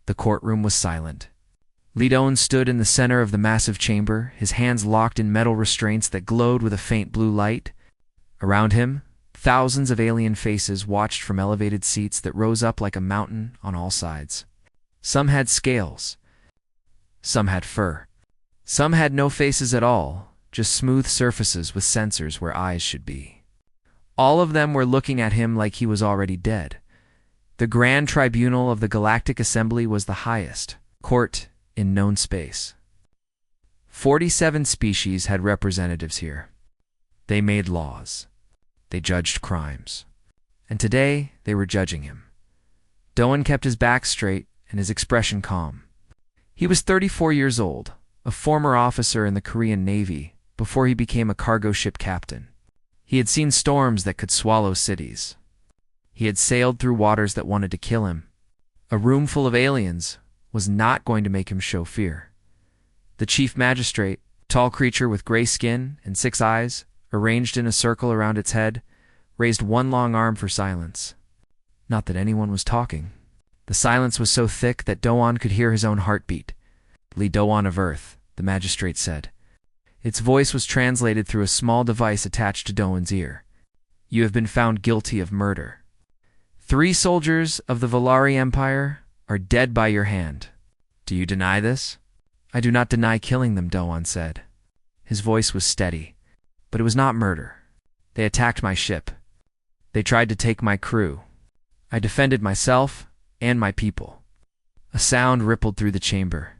The courtroom was silent. Lee Doan stood in the center of the massive chamber, his hands locked in metal restraints that glowed with a faint blue light. Around him, thousands of alien faces watched from elevated seats that rose up like a mountain on all sides. Some had scales. Some had fur. Some had no faces at all, just smooth surfaces with sensors where eyes should be. All of them were looking at him like he was already dead. The Grand Tribunal of the Galactic Assembly was the highest court in known space. 47 species had representatives here. They made laws. They judged crimes. And today, they were judging him. Doan kept his back straight and his expression calm. He was 34 years old, a former officer in the Korean Navy before he became a cargo ship captain. He had seen storms that could swallow cities. He had sailed through waters that wanted to kill him. A room full of aliens was not going to make him show fear. The chief magistrate, tall creature with gray skin and 6 eyes, arranged in a circle around its head, raised one long arm for silence. Not that anyone was talking. The silence was so thick that Doan could hear his own heartbeat. Lee Doan of Earth, the magistrate said. Its voice was translated through a small device attached to Doan's ear. You have been found guilty of murder. 3 soldiers of the Valari Empire are dead by your hand. Do you deny this? I do not deny killing them, Doan said. His voice was steady, but it was not murder. They attacked my ship. They tried to take my crew. I defended myself and my people. A sound rippled through the chamber.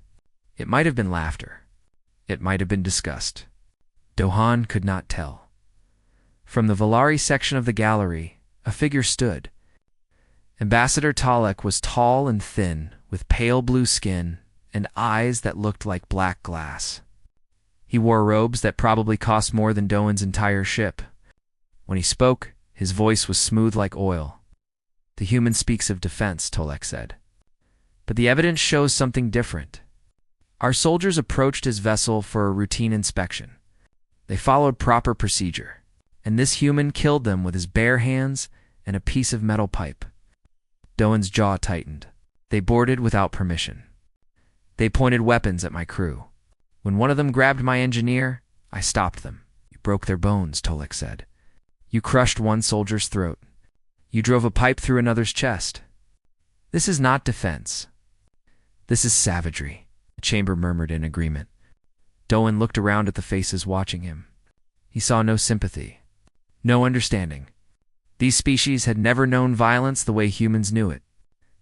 It might have been laughter. It might have been disgust. Doan could not tell. From the Valari section of the gallery, a figure stood. Ambassador Talek was tall and thin, with pale blue skin and eyes that looked like black glass. He wore robes that probably cost more than Doan's entire ship. When he spoke, his voice was smooth like oil. The human speaks of defense, Tolek said. But the evidence shows something different. Our soldiers approached his vessel for a routine inspection. They followed proper procedure, and this human killed them with his bare hands and a piece of metal pipe. Doan's jaw tightened. They boarded without permission. They pointed weapons at my crew. When one of them grabbed my engineer, I stopped them. You broke their bones, Tolek said. You crushed one soldier's throat. You drove a pipe through another's chest. This is not defense. This is savagery, the chamber murmured in agreement. Doan looked around at the faces watching him. He saw no sympathy, no understanding. These species had never known violence the way humans knew it.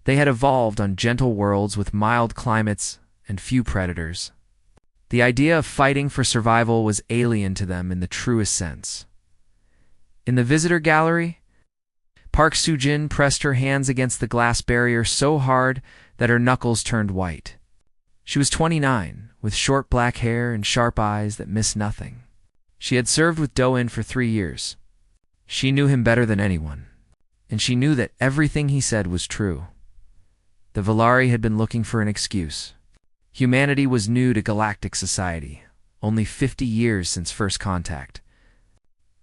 They had evolved on gentle worlds with mild climates and few predators. The idea of fighting for survival was alien to them in the truest sense. In the visitor gallery, Park Soo-jin pressed her hands against the glass barrier so hard that her knuckles turned white. She was 29, with short black hair and sharp eyes that missed nothing. She had served with Doan for 3 years. She knew him better than anyone, and she knew that everything he said was true. The Valari had been looking for an excuse. Humanity was new to galactic society, only 50 years since first contact.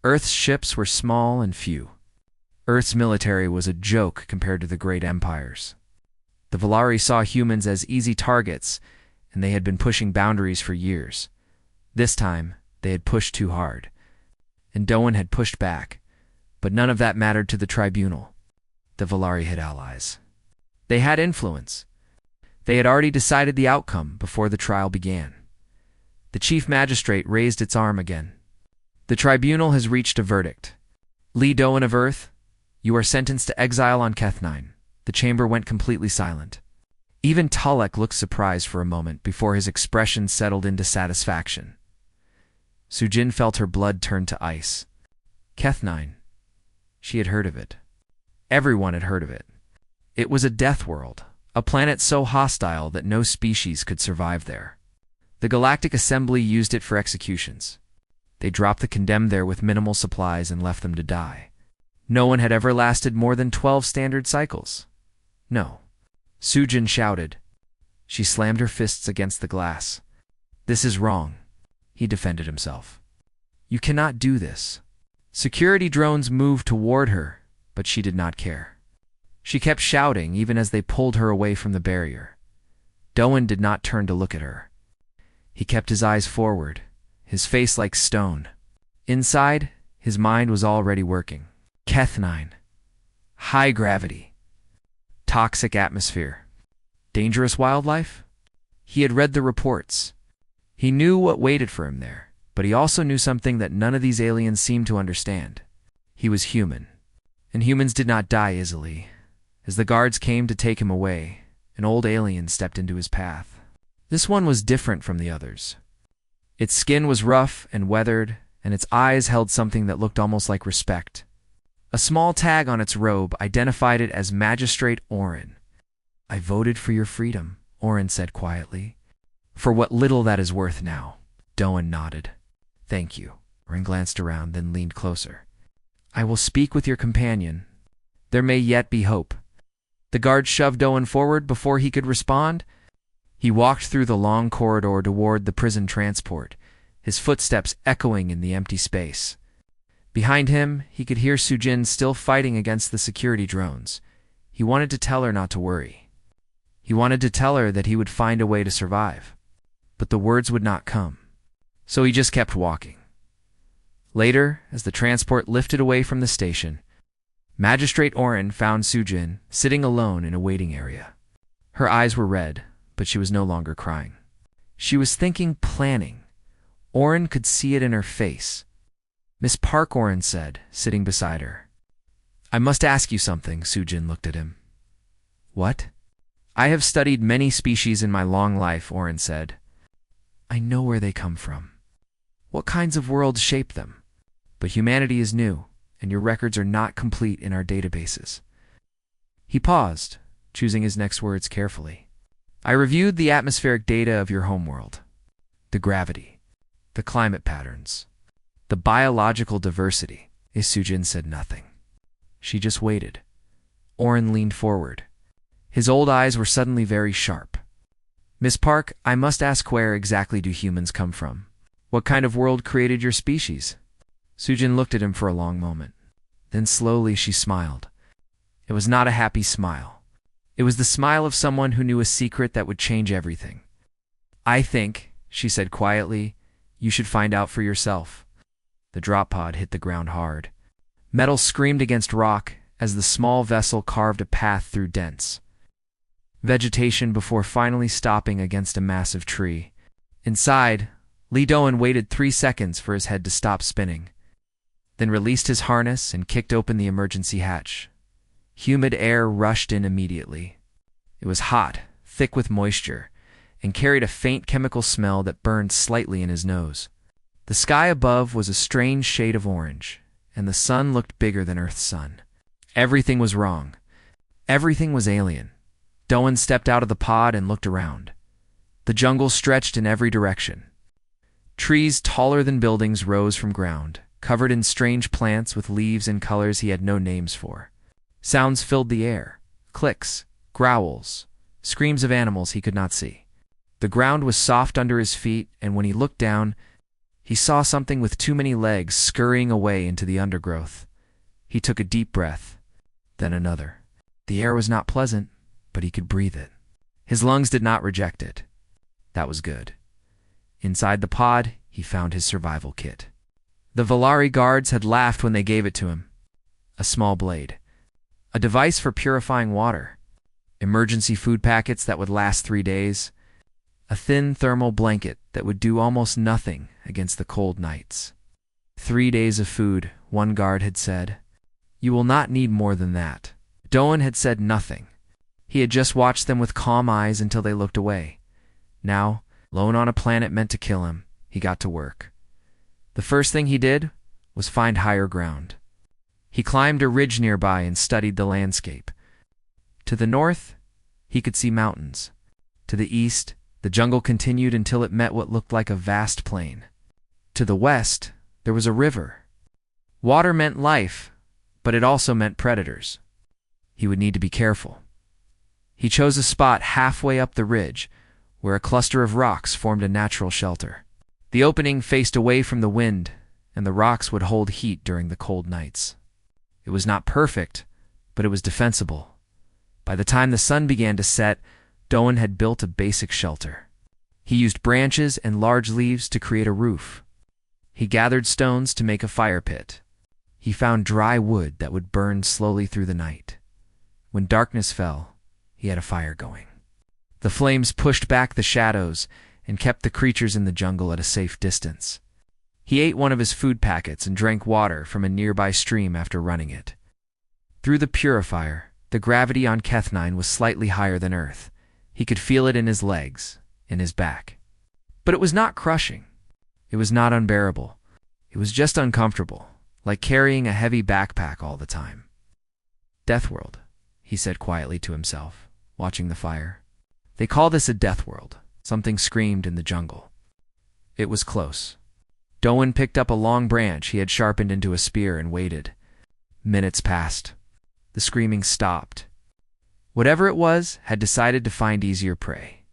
Earth's ships were small and few. Earth's military was a joke compared to the great empires. The Valari saw humans as easy targets, and they had been pushing boundaries for years. This time, they had pushed too hard, and Doan had pushed back. But none of that mattered to the tribunal. The Valari had allies. They had influence. They had already decided the outcome before the trial began. The chief magistrate raised its arm again. The tribunal has reached a verdict. Lee Doan of Earth, you are sentenced to exile on Keth-9. The chamber went completely silent. Even Talek looked surprised for a moment before his expression settled into satisfaction. Soo-jin felt her blood turn to ice. Keth-9. She had heard of it. Everyone had heard of it. It was a Deathworld, a planet so hostile that no species could survive there. The Galactic Assembly used it for executions. They dropped the condemned there with minimal supplies and left them to die. No one had ever lasted more than 12 standard cycles. No. Soo-jin shouted. She slammed her fists against the glass. This is wrong. He defended himself. You cannot do this. Security drones moved toward her, but she did not care. She kept shouting even as they pulled her away from the barrier. Doan did not turn to look at her. He kept his eyes forward, his face like stone. Inside, his mind was already working. Keth-9. High gravity. Toxic atmosphere. Dangerous wildlife? He had read the reports. He knew what waited for him there, but he also knew something that none of these aliens seemed to understand. He was human, and humans did not die easily. As the guards came to take him away, an old alien stepped into his path. This one was different from the others. Its skin was rough and weathered, and its eyes held something that looked almost like respect. A small tag on its robe identified it as Magistrate Orin. "I voted for your freedom," Orin said quietly. "For what little that is worth now." Doan nodded. "Thank you." Orin glanced around, then leaned closer. "I will speak with your companion. There may yet be hope." The guard shoved Doan forward before he could respond. He walked through the long corridor toward the prison transport, his footsteps echoing in the empty space. Behind him, he could hear Sujin still fighting against the security drones. He wanted to tell her not to worry. He wanted to tell her that he would find a way to survive. But the words would not come. So he just kept walking. Later, as the transport lifted away from the station, Magistrate Orin found Sujin sitting alone in a waiting area. Her eyes were red, but she was no longer crying. She was thinking, planning. Orin could see it in her face. "Miss Park," Orin said, sitting beside her. "I must ask you something." Sujin looked at him. "What?" "I have studied many species in my long life," Orin said. "I know where they come from. What kinds of worlds shape them? But humanity is new, and your records are not complete in our databases." He paused, choosing his next words carefully. "I reviewed the atmospheric data of your homeworld. The gravity, the climate patterns, the biological diversity." Sujin said nothing. She just waited. Orin leaned forward. His old eyes were suddenly very sharp. "Miss Park, I must ask, where exactly do humans come from? What kind of world created your species?" Sujin looked at him for a long moment. Then slowly she smiled. It was not a happy smile. It was the smile of someone who knew a secret that would change everything. "I think," she said quietly, "you should find out for yourself." The drop pod hit the ground hard. Metal screamed against rock as the small vessel carved a path through dense vegetation before finally stopping against a massive tree. Inside, Lee Doan waited 3 seconds for his head to stop spinning, then released his harness and kicked open the emergency hatch. Humid air rushed in immediately. It was hot, thick with moisture, and carried a faint chemical smell that burned slightly in his nose. The sky above was a strange shade of orange, and the sun looked bigger than Earth's sun. Everything was wrong. Everything was alien. Doan stepped out of the pod and looked around. The jungle stretched in every direction. Trees taller than buildings rose from ground, covered in strange plants with leaves and colors he had no names for. Sounds filled the air. Clicks, growls, screams of animals he could not see. The ground was soft under his feet, and when he looked down, he saw something with too many legs scurrying away into the undergrowth. He took a deep breath, then another. The air was not pleasant, but he could breathe it. His lungs did not reject it. That was good. Inside the pod, he found his survival kit. The Valari guards had laughed when they gave it to him. A small blade. A device for purifying water. Emergency food packets that would last 3 days. A thin thermal blanket that would do almost nothing against the cold nights. 3 days of food, one guard had said. "You will not need more than that." Doan had said nothing. He had just watched them with calm eyes until they looked away. Now, alone on a planet meant to kill him, he got to work. The first thing he did was find higher ground. He climbed a ridge nearby and studied the landscape. To the north, he could see mountains. To the east, the jungle continued until it met what looked like a vast plain. To the west, there was a river. Water meant life, but it also meant predators. He would need to be careful. He chose a spot halfway up the ridge, where a cluster of rocks formed a natural shelter. The opening faced away from the wind, and the rocks would hold heat during the cold nights. It was not perfect, but it was defensible. By the time the sun began to set, Doan had built a basic shelter. He used branches and large leaves to create a roof. He gathered stones to make a fire pit. He found dry wood that would burn slowly through the night. When darkness fell, he had a fire going. The flames pushed back the shadows and kept the creatures in the jungle at a safe distance. He ate one of his food packets and drank water from a nearby stream after running it. Through the purifier, the gravity on Keth-9 was slightly higher than Earth. He could feel it in his legs, in his back. But it was not crushing. It was not unbearable. It was just uncomfortable, like carrying a heavy backpack all the time. Deathworld, he said quietly to himself, watching the fire. They call this a Deathworld, something screamed in the jungle. It was close. Doan picked up a long branch he had sharpened into a spear and waited. Minutes passed. The screaming stopped. Whatever it was had decided to find easier prey.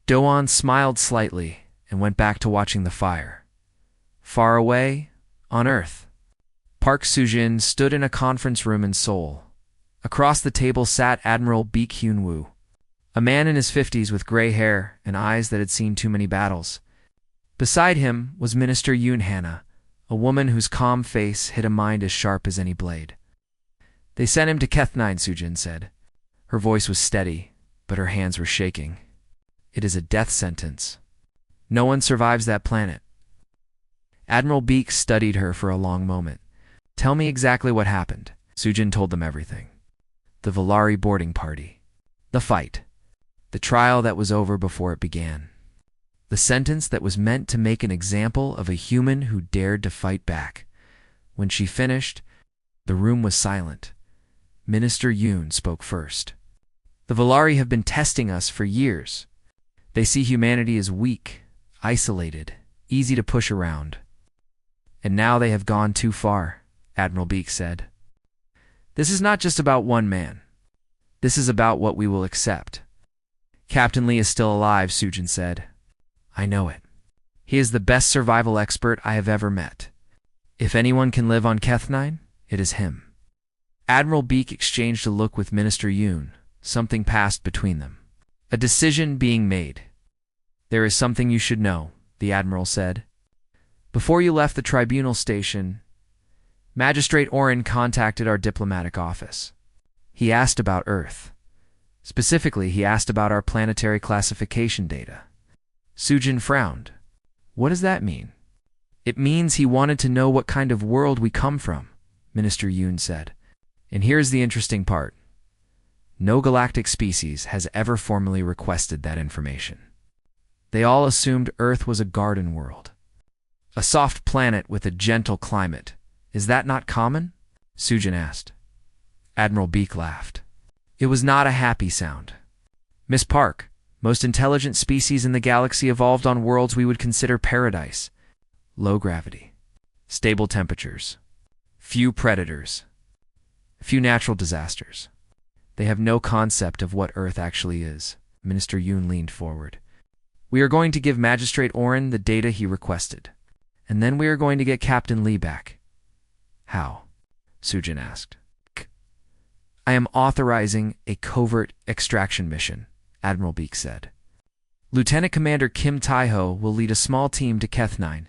Doan smiled slightly and went back to watching the fire. Far away, on Earth, Park Sujin stood in a conference room in Seoul. Across the table sat Admiral Baek Hyun-woo, a man in his 50s with gray hair and eyes that had seen too many battles. Beside him was Minister Yoon Hana, a woman whose calm face hid a mind as sharp as any blade. They sent him to Keth-9, Sujin said. Her voice was steady, but her hands were shaking. It is a death sentence. No one survives that planet. Admiral Baek studied her for a long moment. Tell me exactly what happened. Sujin told them everything. The Valari boarding party. The fight. The trial that was over before it began. The sentence that was meant to make an example of a human who dared to fight back. When she finished, the room was silent. Minister Yoon spoke first. The Valari have been testing us for years. They see humanity as weak, isolated, easy to push around. And now they have gone too far, Admiral Baek said. This is not just about one man. This is about what we will accept. Captain Lee is still alive, Sujin said. I know it. He is the best survival expert I have ever met. If anyone can live on Keth-9, it is him. Admiral Baek exchanged a look with Minister Yoon. Something passed between them. A decision being made. There is something you should know, the Admiral said. Before you left the tribunal station, Magistrate Oren contacted our diplomatic office. He asked about Earth. Specifically, he asked about our planetary classification data. Sujin frowned. What does that mean? It means he wanted to know what kind of world we come from, Minister Yoon said. And here's the interesting part. No galactic species has ever formally requested that information. They all assumed Earth was a garden world. A soft planet with a gentle climate. Is that not common? Sujin asked. Admiral Baek laughed. It was not a happy sound. Miss Park, most intelligent species in the galaxy evolved on worlds we would consider paradise. Low gravity. Stable temperatures. Few predators. Few natural disasters. They have no concept of what Earth actually is. Minister Yoon leaned forward. We are going to give Magistrate Oren the data he requested. And then we are going to get Captain Lee back. How? Sujin asked. I am authorizing a covert extraction mission, Admiral Baek said. Lieutenant Commander Kim Tae-ho will lead a small team to Keth-9.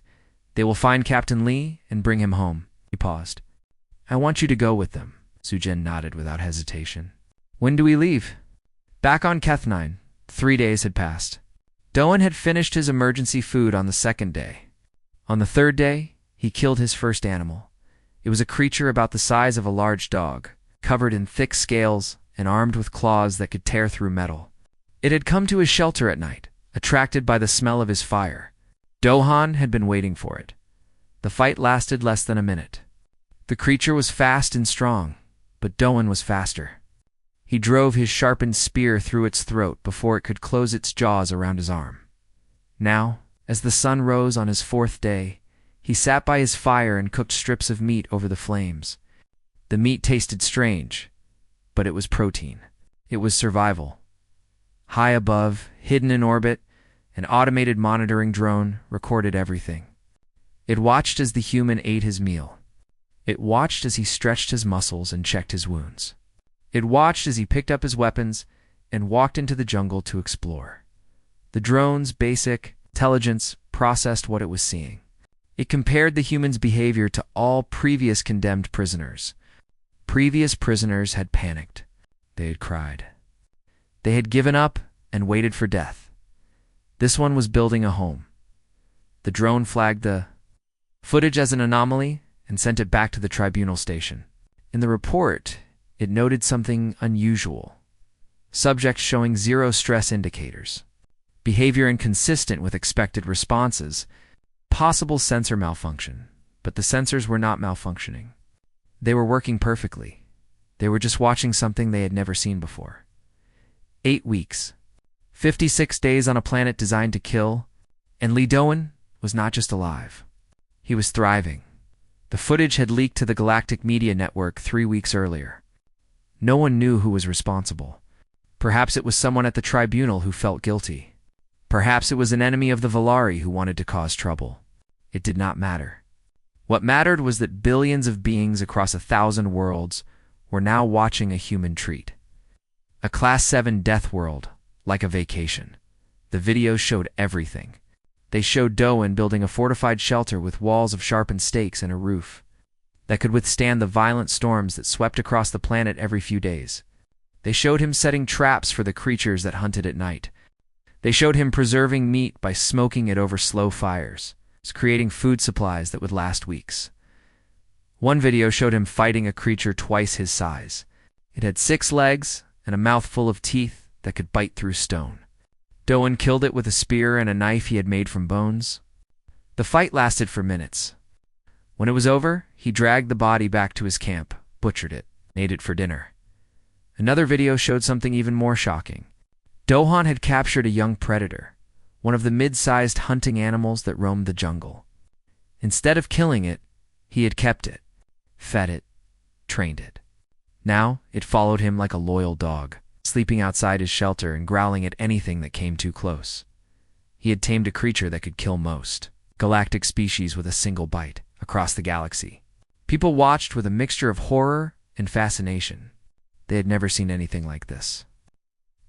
They will find Captain Lee and bring him home. He paused. I want you to go with them. Sujin nodded without hesitation. When do we leave? Back on Keth-9. 3 days had passed. Doan had finished his emergency food on the 2nd day. On the 3rd day, he killed his first animal. It was a creature about the size of a large dog, covered in thick scales and armed with claws that could tear through metal. It had come to his shelter at night, attracted by the smell of his fire. Dohan had been waiting for it. The fight lasted less than a minute. The creature was fast and strong, but Doan was faster. He drove his sharpened spear through its throat before it could close its jaws around his arm. Now, as the sun rose on his 4th day, he sat by his fire and cooked strips of meat over the flames. The meat tasted strange, but it was protein. It was survival. High above, hidden in orbit, an automated monitoring drone recorded everything. It watched as the human ate his meal. It watched as he stretched his muscles and checked his wounds. It watched as he picked up his weapons and walked into the jungle to explore. The drone's basic intelligence processed what it was seeing. It compared the humans' behavior to all previous condemned prisoners. Previous prisoners had panicked. They had cried. They had given up and waited for death. This one was building a home. The drone flagged the footage as an anomaly and sent it back to the tribunal station. In the report, it noted something unusual. Subjects showing zero stress indicators. Behavior inconsistent with expected responses. Possible sensor malfunction, but the sensors were not malfunctioning. They were working perfectly. They were just watching something they had never seen before. 8 weeks. 56 days on a planet designed to kill, and Lee Doan was not just alive. He was thriving. The footage had leaked to the Galactic Media Network 3 weeks earlier. No one knew who was responsible. Perhaps it was someone at the tribunal who felt guilty. Perhaps it was an enemy of the Valari who wanted to cause trouble. It did not matter. What mattered was that billions of beings across 1,000 worlds were now watching a human treat. A Class 7 Deathworld, like a vacation. The videos showed everything. They showed Doan building a fortified shelter with walls of sharpened stakes and a roof that could withstand the violent storms that swept across the planet every few days. They showed him setting traps for the creatures that hunted at night. They showed him preserving meat by smoking it over slow fires, creating food supplies that would last weeks. One video showed him fighting a creature twice his size. It had 6 legs and a mouth full of teeth that could bite through stone. Doan killed it with a spear and a knife he had made from bones. The fight lasted for minutes. When it was over, he dragged the body back to his camp, butchered it, and ate it for dinner. Another video showed something even more shocking. Dohan had captured a young predator, one of the mid-sized hunting animals that roamed the jungle. Instead of killing it, he had kept it, fed it, trained it. Now, it followed him like a loyal dog, sleeping outside his shelter and growling at anything that came too close. He had tamed a creature that could kill most galactic species with a single bite across the galaxy. People watched with a mixture of horror and fascination. They had never seen anything like this.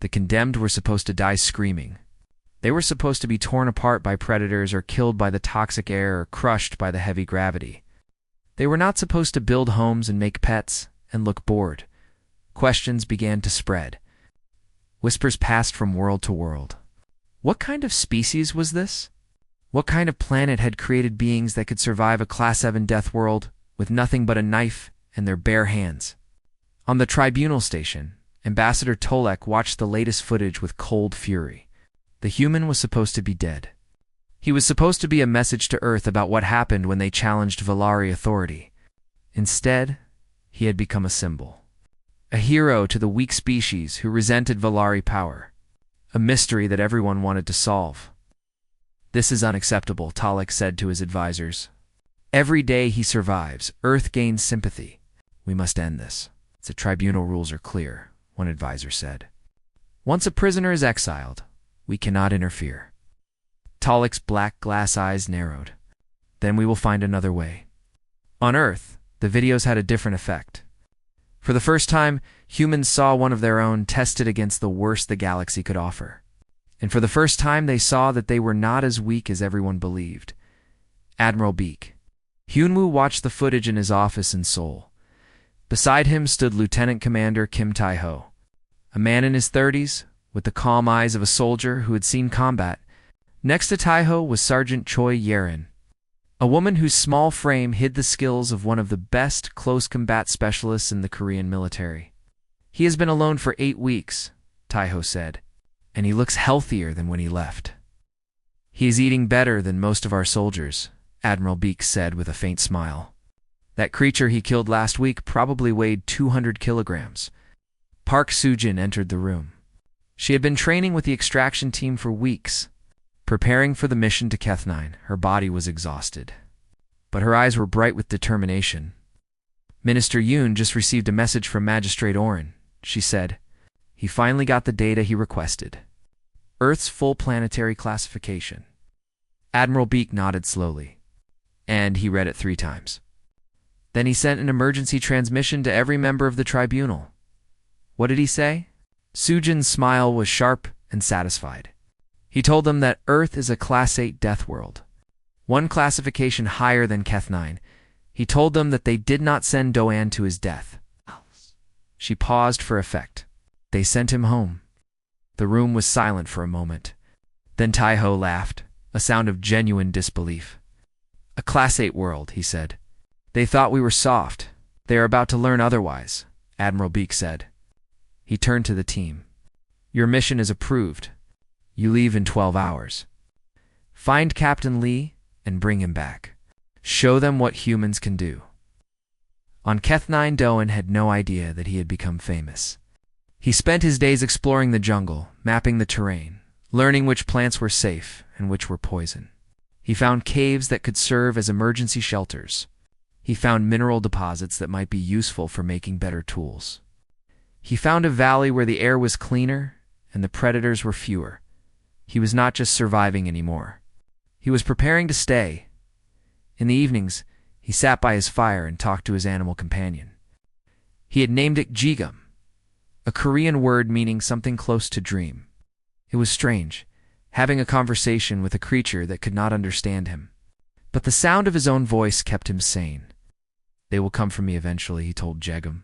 The condemned were supposed to die screaming. They were supposed to be torn apart by predators or killed by the toxic air or crushed by the heavy gravity. They were not supposed to build homes and make pets and look bored. Questions began to spread. Whispers passed from world to world. What kind of species was this? What kind of planet had created beings that could survive a Class 7 death world with nothing but a knife and their bare hands? On the tribunal station, Ambassador Tolek watched the latest footage with cold fury. The human was supposed to be dead. He was supposed to be a message to Earth about what happened when they challenged Valari authority. Instead, he had become a symbol. A hero to the weak species who resented Valari power. A mystery that everyone wanted to solve. "This is unacceptable," Tolek said to his advisors. "Every day he survives, Earth gains sympathy. We must end this. The tribunal rules are clear," one advisor said. "Once a prisoner is exiled, we cannot interfere." Tolek's black glass eyes narrowed. "Then we will find another way." On Earth, the videos had a different effect. For the first time, humans saw one of their own tested against the worst the galaxy could offer. And for the first time, they saw that they were not as weak as everyone believed. Admiral Beak. Hyunwoo watched the footage in his office in Seoul. Beside him stood Lieutenant Commander Kim Tae-ho, a man in his 30s, with the calm eyes of a soldier who had seen combat. Next to Tae-ho was Sergeant Choi Yerin, a woman whose small frame hid the skills of one of the best close combat specialists in the Korean military. "He has been alone for 8 weeks, Tae-ho said, "and he looks healthier than when he left." "He is eating better than most of our soldiers," Admiral Beak said with a faint smile. "That creature he killed last week probably weighed 200 kilograms. Park Soo-jin entered the room. She had been training with the extraction team for weeks, preparing for the mission to Keth-9. Her body was exhausted, but her eyes were bright with determination. "Minister Yoon just received a message from Magistrate Oren," she said. "He finally got the data he requested. Earth's full planetary classification." Admiral Beak nodded slowly, and he read it 3 times. Then he sent an emergency transmission to every member of the tribunal. "What did he say?" Sujin's smile was sharp and satisfied. He told them that Earth is a Class 8 Deathworld, one classification higher than Keth-9. He told them that they did not send Doan to his death. She paused for effect. They sent him home. The room was silent for a moment. Then Taiho laughed, a sound of genuine disbelief. A Class 8 world, he said. They thought we were soft. They are about to learn otherwise, Admiral Beak said. He turned to the team. Your mission is approved. You leave in 12 hours. Find Captain Lee and bring him back. Show them what humans can do. On Keth-9, Doan had no idea that he had become famous. He spent his days exploring the jungle, mapping the terrain, learning which plants were safe and which were poison. He found caves that could serve as emergency shelters. He found mineral deposits that might be useful for making better tools. He found a valley where the air was cleaner and the predators were fewer. He was not just surviving anymore. He was preparing to stay. In the evenings, he sat by his fire and talked to his animal companion. He had named it Jigum, a Korean word meaning something close to dream. It was strange, having a conversation with a creature that could not understand him. But the sound of his own voice kept him sane. They will come for me eventually, he told Jegum,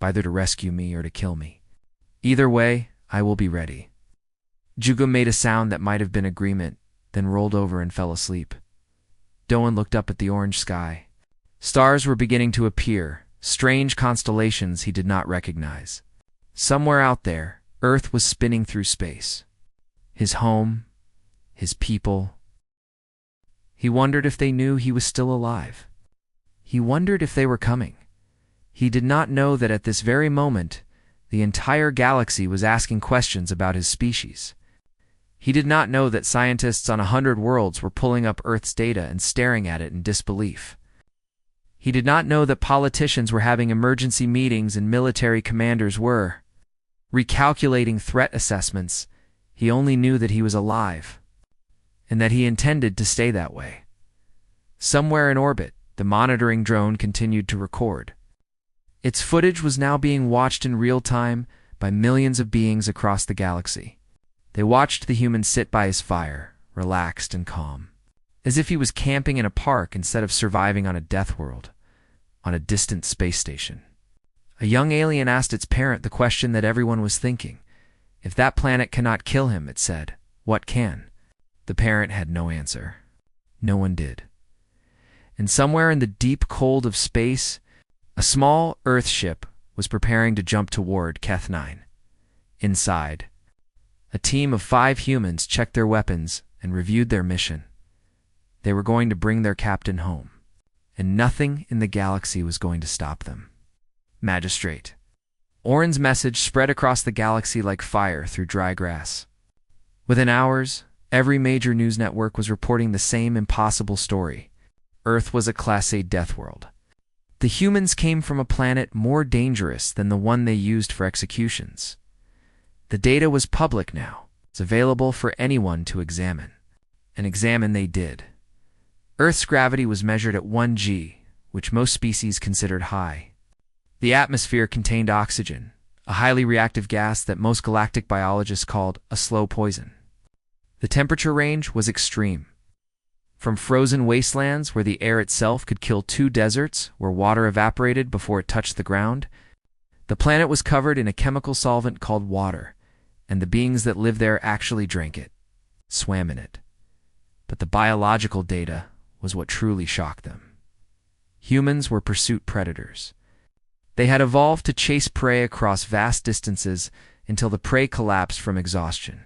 either to rescue me or to kill me. Either way, I will be ready. Jugum made a sound that might have been agreement, then rolled over and fell asleep. Doan looked up at the orange sky. Stars were beginning to appear, strange constellations he did not recognize. Somewhere out there, Earth was spinning through space. His home, his people. He wondered if they knew he was still alive. He wondered if they were coming. He did not know that at this very moment, the entire galaxy was asking questions about his species. He did not know that scientists on 100 worlds were pulling up Earth's data and staring at it in disbelief. He did not know that politicians were having emergency meetings and military commanders were recalculating threat assessments. He only knew that he was alive, and that he intended to stay that way. Somewhere in orbit, the monitoring drone continued to record. Its footage was now being watched in real time by millions of beings across the galaxy. They watched the human sit by his fire, relaxed and calm, as if he was camping in a park instead of surviving on a death world, on a distant space station. A young alien asked its parent the question that everyone was thinking. If that planet cannot kill him, it said, what can? The parent had no answer. No one did. And somewhere in the deep cold of space, a small Earth ship was preparing to jump toward Keth-9. Inside, a team of 5 humans checked their weapons and reviewed their mission. They were going to bring their captain home, and nothing in the galaxy was going to stop them. Magistrate. Orin's message spread across the galaxy like fire through dry grass. Within hours, every major news network was reporting the same impossible story. Earth was a Class A death world. The humans came from a planet more dangerous than the one they used for executions. The data was public now. It's available for anyone to examine. And examine they did. Earth's gravity was measured at 1 g, which most species considered high. The atmosphere contained oxygen, a highly reactive gas that most galactic biologists called a slow poison. The temperature range was extreme. From frozen wastelands where the air itself could kill 2 deserts where water evaporated before it touched the ground, the planet was covered in a chemical solvent called water, and the beings that lived there actually drank it, swam in it. But the biological data was what truly shocked them. Humans were pursuit predators. They had evolved to chase prey across vast distances until the prey collapsed from exhaustion.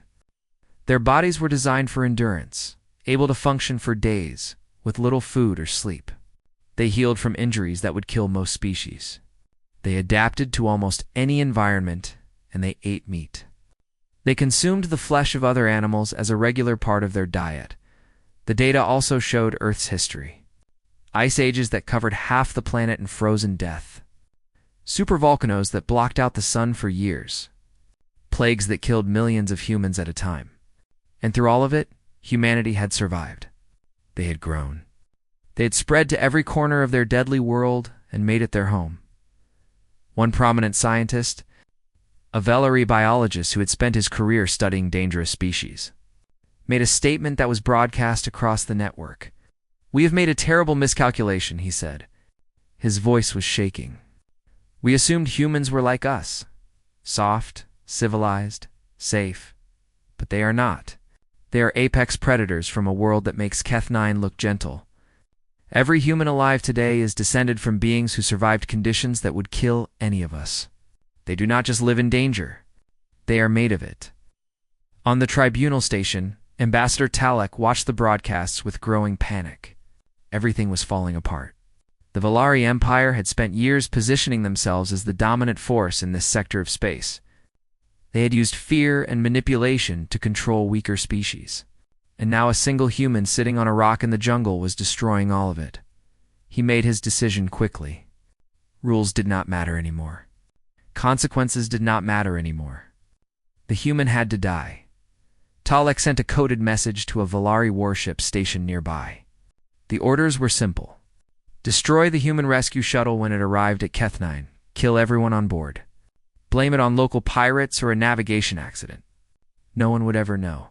Their bodies were designed for endurance, able to function for days, with little food or sleep. They healed from injuries that would kill most species. They adapted to almost any environment, and they ate meat. They consumed the flesh of other animals as a regular part of their diet. The data also showed Earth's history. Ice ages that covered half the planet in frozen death. Supervolcanoes that blocked out the sun for years. Plagues that killed millions of humans at a time. And through all of it, humanity had survived. They had grown. They had spread to every corner of their deadly world and made it their home. One prominent scientist, a Velari biologist who had spent his career studying dangerous species, made a statement that was broadcast across the network. "We have made a terrible miscalculation," he said. His voice was shaking. "We assumed humans were like us, soft, civilized, safe, but they are not. They are apex predators from a world that makes Keth-9 look gentle. Every human alive today is descended from beings who survived conditions that would kill any of us. They do not just live in danger, they are made of it." On the tribunal station, Ambassador Talek watched the broadcasts with growing panic. Everything was falling apart. The Velari Empire had spent years positioning themselves as the dominant force in this sector of space. They had used fear and manipulation to control weaker species. And now a single human sitting on a rock in the jungle was destroying all of it. He made his decision quickly. Rules did not matter anymore. Consequences did not matter anymore. The human had to die. Talek sent a coded message to a Velari warship stationed nearby. The orders were simple. Destroy the human rescue shuttle when it arrived at Keth-9. Kill everyone on board. Blame it on local pirates or a navigation accident. No one would ever know.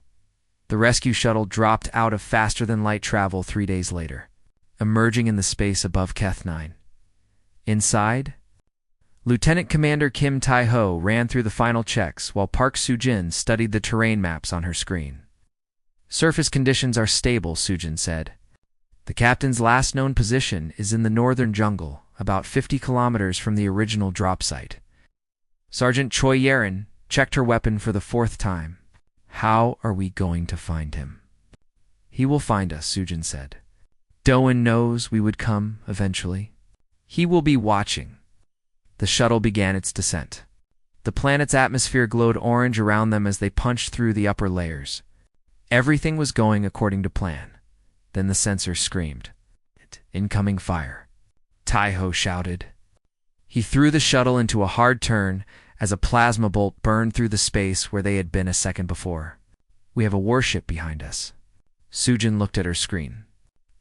The rescue shuttle dropped out of faster-than-light travel 3 days later, emerging in the space above Keth-9. Inside, Lieutenant Commander Kim Tai-ho ran through the final checks while Park Soo-jin studied the terrain maps on her screen. "Surface conditions are stable," Soo-jin said. "The captain's last known position is in the northern jungle, about 50 kilometers from the original drop site." Sergeant Choi Yerin checked her weapon for the 4th time. "How are we going to find him?" "He will find us," Soo-jin said. "Doan knows we would come eventually. He will be watching." The shuttle began its descent. The planet's atmosphere glowed orange around them as they punched through the upper layers. Everything was going according to plan. Then the sensor screamed. "Incoming fire," Tai-ho shouted. He threw the shuttle into a hard turn as a plasma bolt burned through the space where they had been a second before. "We have a warship behind us." Soo-jin looked at her screen.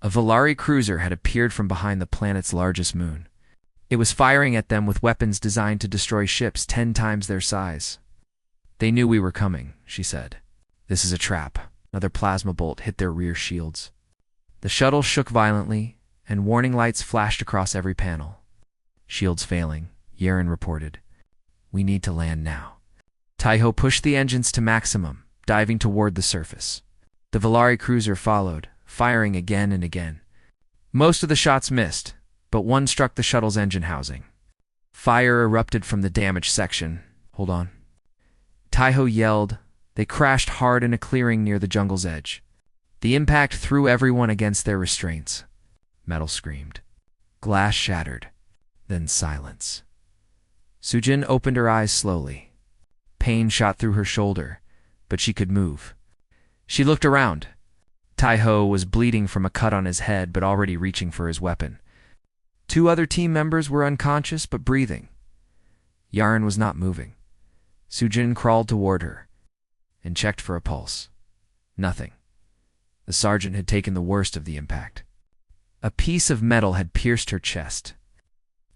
A Velari cruiser had appeared from behind the planet's largest moon. It was firing at them with weapons designed to destroy ships 10 times their size. "They knew we were coming," she said. "This is a trap." Another plasma bolt hit their rear shields. The shuttle shook violently, and warning lights flashed across every panel. "Shields failing," Yerin reported. "We need to land now." Tai-ho pushed the engines to maximum, diving toward the surface. The Velari cruiser followed, firing again and again. Most of the shots missed, but one struck the shuttle's engine housing. Fire erupted from the damaged section. "Hold on." Tai-ho yelled. They crashed hard in a clearing near the jungle's edge. The impact threw everyone against their restraints. Metal screamed. Glass shattered. Then silence. Soo-jin opened her eyes slowly. Pain shot through her shoulder, but she could move. She looked around. Tai-ho was bleeding from a cut on his head but already reaching for his weapon. 2 other team members were unconscious but breathing. Yerin was not moving. Soo-jin crawled toward her and checked for a pulse. Nothing. The sergeant had taken the worst of the impact. A piece of metal had pierced her chest.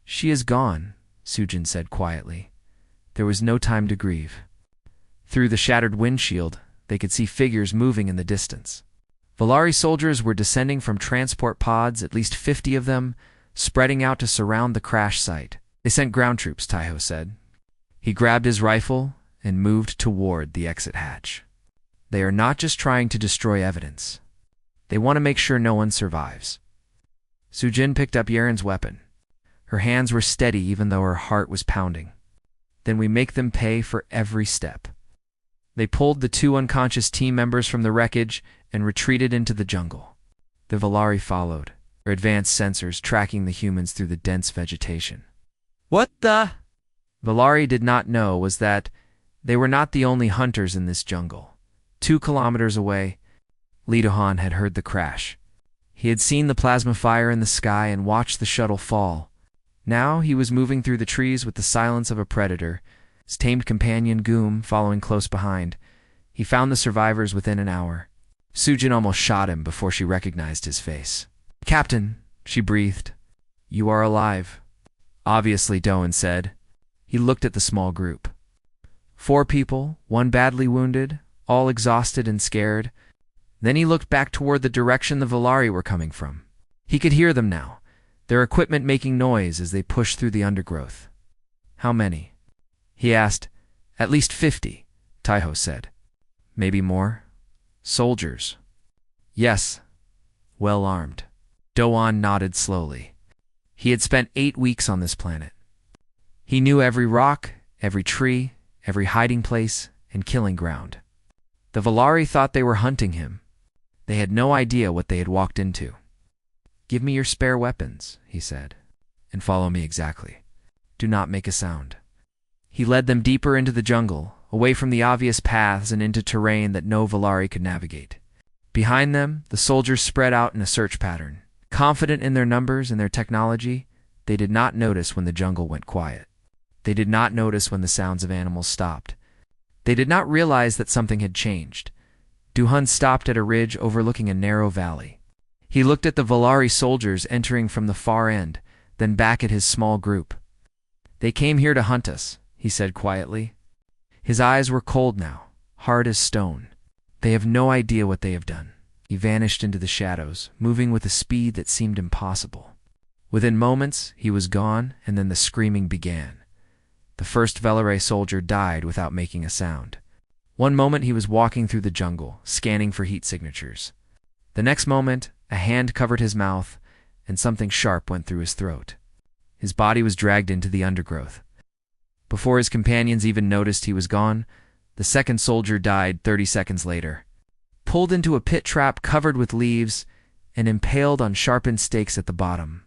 "She is gone," Soo-jin said quietly. There was no time to grieve. Through the shattered windshield, they could see figures moving in the distance. Velari soldiers were descending from transport pods, at least 50 of them, spreading out to surround the crash site. "They sent ground troops," Tai-ho said. He grabbed his rifle and moved toward the exit hatch. "They are not just trying to destroy evidence. They want to make sure no one survives." Soo-jin picked up Yerin's weapon. Her hands were steady even though her heart was pounding. "Then we make them pay for every step." They pulled the 2 unconscious team members from the wreckage and retreated into the jungle. The Velari followed, their advanced sensors tracking the humans through the dense vegetation. "What the?" Velari did not know was that they were not the only hunters in this jungle. 2 kilometers away, Lee Do-han had heard the crash. He had seen the plasma fire in the sky and watched the shuttle fall. Now he was moving through the trees with the silence of a predator, his tamed companion Goom following close behind. He found the survivors within an hour. Soo-jin almost shot him before she recognized his face. "Captain," she breathed. "You are alive." "Obviously," Doan said. He looked at the small group. 4 people, 1 badly wounded, all exhausted and scared. Then he looked back toward the direction the Volari were coming from. He could hear them now, their equipment making noise as they pushed through the undergrowth. How many? He asked. At least 50, Taiho said. Maybe more? Soldiers. Yes. Well armed. Doan nodded slowly. He had spent 8 weeks on this planet. He knew every rock, every tree, every hiding place, and killing ground. The Volari thought they were hunting him. They had no idea what they had walked into. Give me your spare weapons, he said, and follow me exactly. Do not make a sound. He led them deeper into the jungle, away from the obvious paths and into terrain that no Volari could navigate. Behind them, the soldiers spread out in a search pattern. Confident in their numbers and their technology, they did not notice when the jungle went quiet. They did not notice when the sounds of animals stopped. They did not realize that something had changed. Duhan stopped at a ridge overlooking a narrow valley. He looked at the Volari soldiers entering from the far end, then back at his small group. They came here to hunt us, he said quietly. His eyes were cold now, hard as stone. They have no idea what they have done. He vanished into the shadows, moving with a speed that seemed impossible. Within moments, he was gone, and then the screaming began. The first Volari soldier died without making a sound. One moment he was walking through the jungle, scanning for heat signatures. The next moment, a hand covered his mouth, and something sharp went through his throat. His body was dragged into the undergrowth. Before his companions even noticed he was gone, the second soldier died 30 seconds later, pulled into a pit trap covered with leaves and impaled on sharpened stakes at the bottom.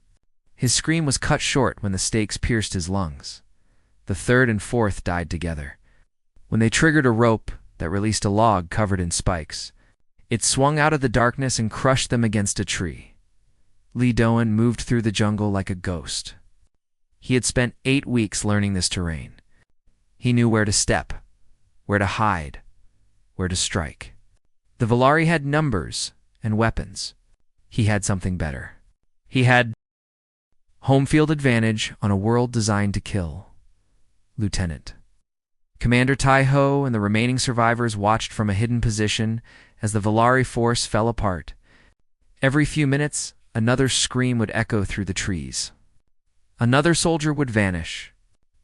His scream was cut short when the stakes pierced his lungs. The third and fourth died together. When they triggered a rope that released a log covered in spikes, it swung out of the darkness and crushed them against a tree. Li Doan moved through the jungle like a ghost. He had spent 8 weeks learning this terrain. He knew where to step, where to hide, where to strike. The Volari had numbers and weapons. He had something better. He had home field advantage on a world designed to kill. Lieutenant. Commander Taiho and the remaining survivors watched from a hidden position as the Volari force fell apart. Every few minutes, another scream would echo through the trees. Another soldier would vanish.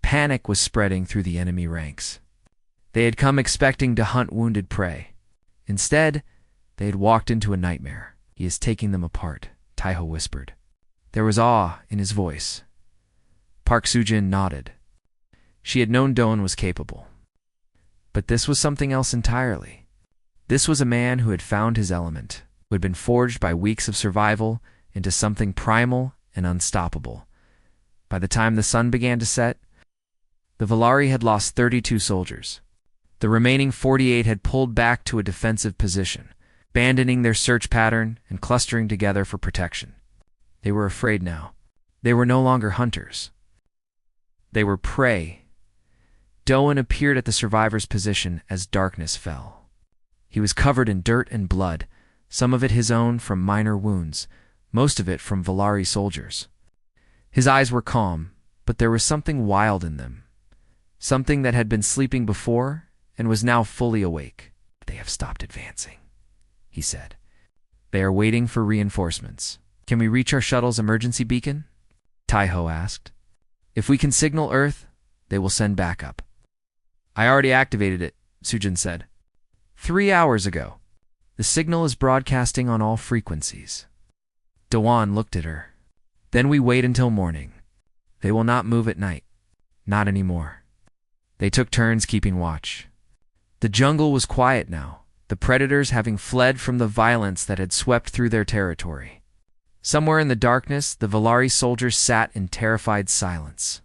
Panic was spreading through the enemy ranks. They had come expecting to hunt wounded prey. Instead, they had walked into a nightmare. He is taking them apart, Taiho whispered. There was awe in his voice. Park Sujin nodded. She had known Doan was capable. But this was something else entirely. This was a man who had found his element, who had been forged by weeks of survival into something primal and unstoppable. By the time the sun began to set, the Volari had lost 32 soldiers. The remaining 48 had pulled back to a defensive position, abandoning their search pattern and clustering together for protection. They were afraid now. They were no longer hunters. They were prey. Doan appeared at the survivor's position as darkness fell. He was covered in dirt and blood, some of it his own from minor wounds, most of it from Volari soldiers. His eyes were calm, but there was something wild in them. Something that had been sleeping before and was now fully awake. They have stopped advancing, he said. They are waiting for reinforcements. Can we reach our shuttle's emergency beacon? Taiho asked. If we can signal Earth, they will send backup. I already activated it, Sujin said. 3 hours ago. The signal is broadcasting on all frequencies. Doan looked at her. Then we wait until morning. They will not move at night. Not anymore. They took turns keeping watch. The jungle was quiet now, the predators having fled from the violence that had swept through their territory. Somewhere in the darkness, the Volari soldiers sat in terrified silence.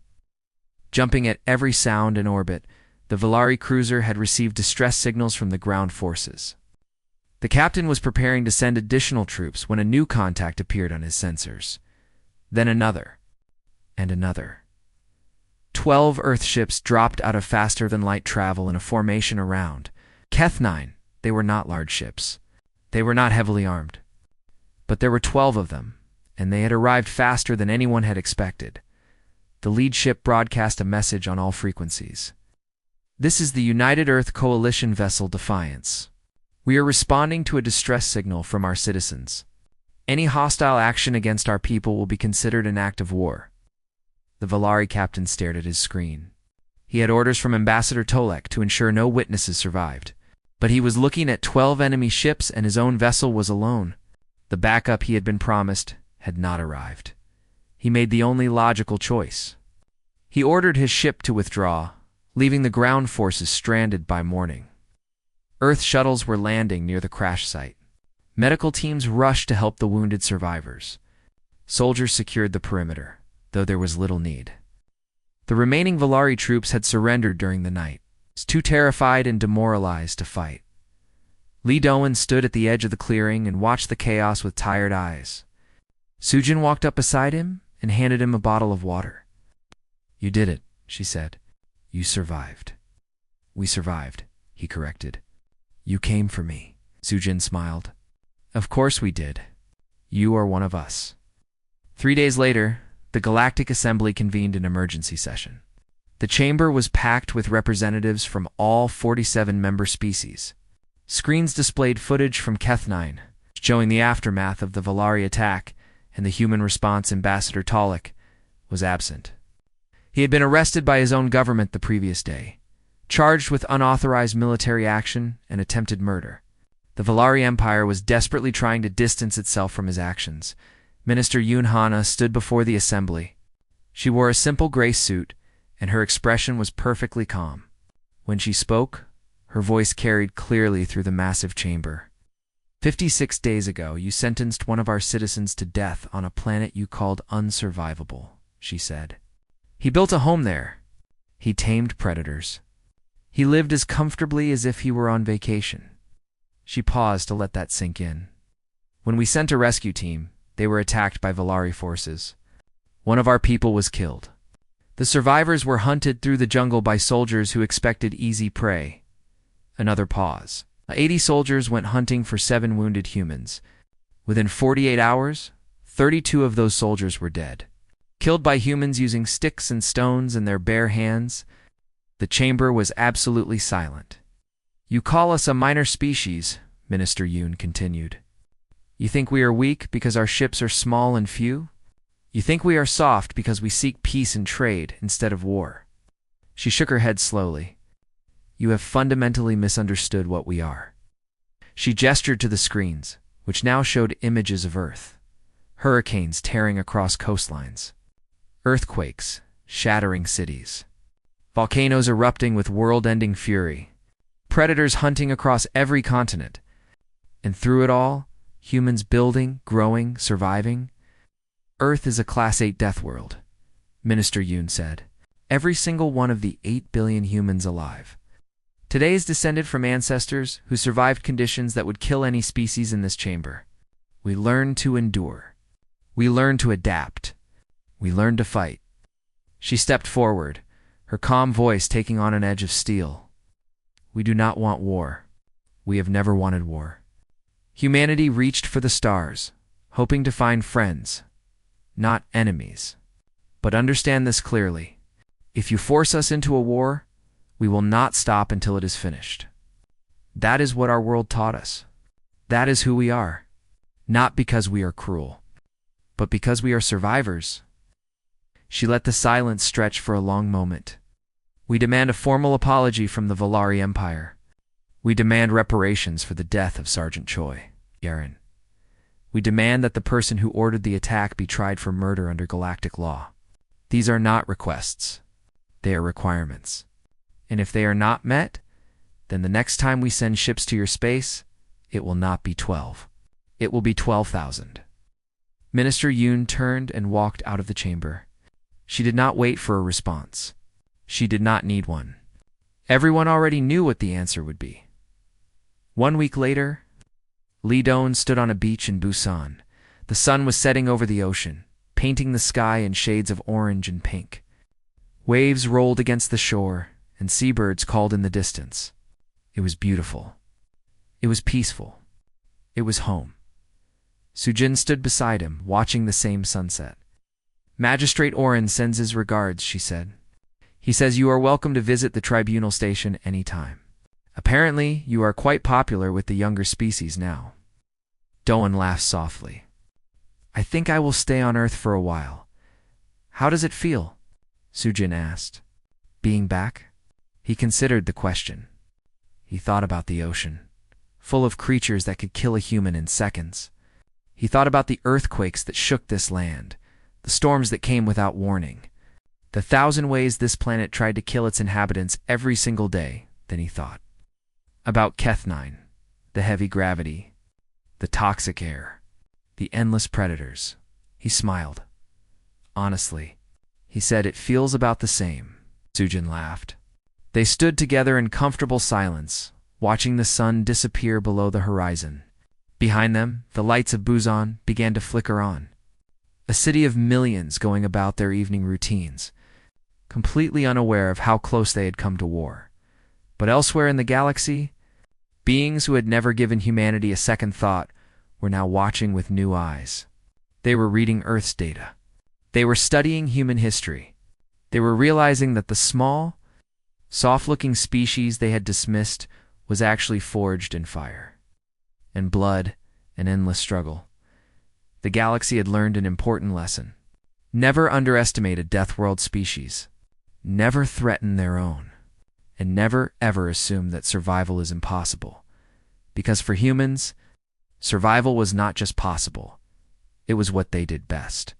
Jumping at every sound in orbit, the Volari cruiser had received distress signals from the ground forces. The captain was preparing to send additional troops when a new contact appeared on his sensors. Then another, and another. 12 Earthships dropped out of faster-than-light travel in a formation around. Keth-9, they were not large ships. They were not heavily armed. But there were 12 of them, and they had arrived faster than anyone had expected. The lead ship broadcast a message on all frequencies. This is the United Earth Coalition vessel Defiance. We are responding to a distress signal from our citizens. Any hostile action against our people will be considered an act of war." The Valari captain stared at his screen. He had orders from Ambassador Tolek to ensure no witnesses survived, but he was looking at 12 enemy ships and his own vessel was alone. The backup he had been promised had not arrived. He made the only logical choice. He ordered his ship to withdraw, leaving the ground forces stranded by morning. Earth shuttles were landing near the crash site. Medical teams rushed to help the wounded survivors. Soldiers secured the perimeter, though there was little need. The remaining Valari troops had surrendered during the night, too terrified and demoralized to fight. Lee Doan stood at the edge of the clearing and watched the chaos with tired eyes. Sujin walked up beside him and handed him a bottle of water. "You did it," she said. "You survived." "We survived," he corrected. "You came for me," Sujin smiled. "Of course we did. You are one of us." 3 days later, the Galactic Assembly convened an emergency session. The chamber was packed with representatives from all 47 member species. Screens displayed footage from Keth-9, showing the aftermath of the Valari attack, and the human response. Ambassador Tolek was absent. He had been arrested by his own government the previous day, charged with unauthorized military action and attempted murder. The Valari Empire was desperately trying to distance itself from his actions. Minister Yoon Hana stood before the assembly. She wore a simple gray suit, and her expression was perfectly calm. When she spoke, her voice carried clearly through the massive chamber. 56 days ago, you sentenced one of our citizens to death on a planet you called unsurvivable, she said. He built a home there. He tamed predators. He lived as comfortably as if he were on vacation. She paused to let that sink in. When we sent a rescue team, they were attacked by Valari forces. One of our people was killed. The survivors were hunted through the jungle by soldiers who expected easy prey. Another pause. 80 soldiers went hunting for 7 wounded humans. Within 48 hours, 32 of those soldiers were dead, killed by humans using sticks and stones in their bare hands. The chamber was absolutely silent. "You call us a minor species," Minister Yoon continued. "You think we are weak because our ships are small and few? You think we are soft because we seek peace and trade instead of war?" She shook her head slowly. "You have fundamentally misunderstood what we are." She gestured to the screens, which now showed images of Earth. Hurricanes tearing across coastlines. Earthquakes shattering cities. Volcanoes erupting with world-ending fury. Predators hunting across every continent. And through it all, humans building, growing, surviving. "Earth is a Class 8 Deathworld," Minister Yoon said. "Every single one of the 8 billion humans alive today is descended from ancestors who survived conditions that would kill any species in this chamber. We learn to endure. We learn to adapt. We learn to fight." She stepped forward, her calm voice taking on an edge of steel. "We do not want war. We have never wanted war. Humanity reached for the stars, hoping to find friends, not enemies. But understand this clearly. If you force us into a war, we will not stop until it is finished. That is what our world taught us. That is who we are. Not because we are cruel, but because we are survivors." She let the silence stretch for a long moment. "We demand a formal apology from the Valari Empire. We demand reparations for the death of Sergeant Choi, Yaren. We demand that the person who ordered the attack be tried for murder under galactic law. These are not requests. They are requirements. And if they are not met, then the next time we send ships to your space, it will not be 12. It will be 12,000. Minister Yoon turned and walked out of the chamber. She did not wait for a response. She did not need one. Everyone already knew what the answer would be. 1 week later, Lee Doan stood on a beach in Busan. The sun was setting over the ocean, painting the sky in shades of orange and pink. Waves rolled against the shore, and seabirds called in the distance. It was beautiful. It was peaceful. It was home. Sujin stood beside him, watching the same sunset. "Magistrate Oren sends his regards," she said. He says you are welcome to visit the tribunal station anytime. Apparently, you are quite popular with the younger species now. Doan laughs softly. I think I will stay on Earth for a while. How does it feel? Sujin asked. Being back? He considered the question. He thought about the ocean, full of creatures that could kill a human in seconds. He thought about the earthquakes that shook this land, the storms that came without warning, the 1,000 ways this planet tried to kill its inhabitants every single day. Then he thought about Kethnine, the heavy gravity, the toxic air, the endless predators. He smiled. Honestly, he said, it feels about the same. Sujin laughed. They stood together in comfortable silence, watching the sun disappear below the horizon. Behind them, the lights of Busan began to flicker on. A city of millions going about their evening routines, completely unaware of how close they had come to war. But elsewhere in the galaxy, beings who had never given humanity a second thought were now watching with new eyes. They were reading Earth's data. They were studying human history. They were realizing that the small, soft-looking species they had dismissed was actually forged in fire and blood and endless struggle. The galaxy had learned an important lesson. Never underestimate a Deathworld species. Never threaten their own. And never ever assume that survival is impossible. Because for humans, survival was not just possible. It was what they did best.